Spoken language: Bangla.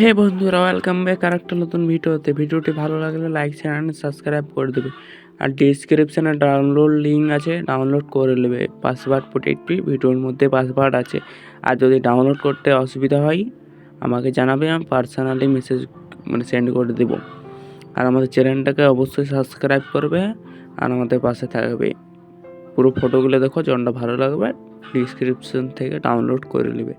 হে বন্ধুরা, ওয়েলকাম ব্যাক আরেকটা নতুন ভিডিওতে। ভিডিওটি ভালো লাগলে লাইক শেয়ার অ্যান্ড সাবস্ক্রাইব করে দেবে। আর ডিসক্রিপশানে ডাউনলোড লিঙ্ক আছে, ডাউনলোড করে নেবে। পাসওয়ার্ড প্রোটেক্টটি ভিডিওর মধ্যে পাসওয়ার্ড আছে। আর যদি ডাউনলোড করতে অসুবিধা হয় আমাকে জানাবে, আমি পার্সোনালি মেসেজ সেন্ড করে দেবো। আর আমাদের চ্যানেলটাকে অবশ্যই সাবস্ক্রাইব করবে আর আমাদের পাশে থাকবে। পুরো ফটোগুলো দেখো, যনটা ভালো লাগবে ডিসক্রিপশন থেকে ডাউনলোড করে নেবে।